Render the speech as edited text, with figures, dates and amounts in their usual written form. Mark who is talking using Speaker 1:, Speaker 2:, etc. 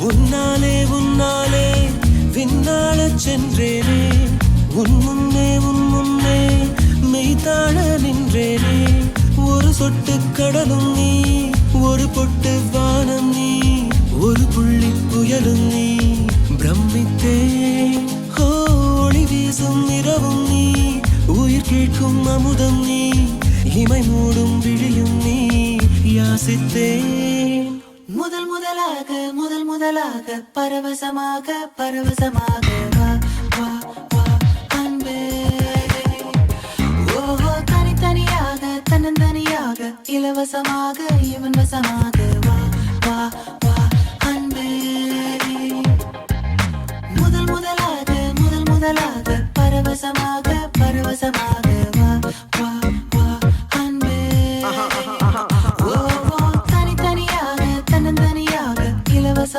Speaker 1: உன்னாலே உன்னாலே விண்ணாளச் சென்றேனே, உன் முன்னே மெய்தாழ நின்றேனே. ஒரு சொட்டு கடலும் நீ, ஒரு பொட்டு வானம் நீ, ஒரு புள்ளி புயலும் நீ. பிரமித்தேன் ஒளி வீசும் இரவும் நீ, உயிர் கேட்கும் அமுதம் நீ, இமை மூடும் விழியும் நீ. யாசித்தேன் முதல் முதலாக பரவசமாக வா வா வா அன்பே. ஓஹோ தனித்தனியாக தன்னந்தனியாக இலவசமாக இவன் வசமாக வா வா வா அன்பே. முதல் முதலாக பரவசமாக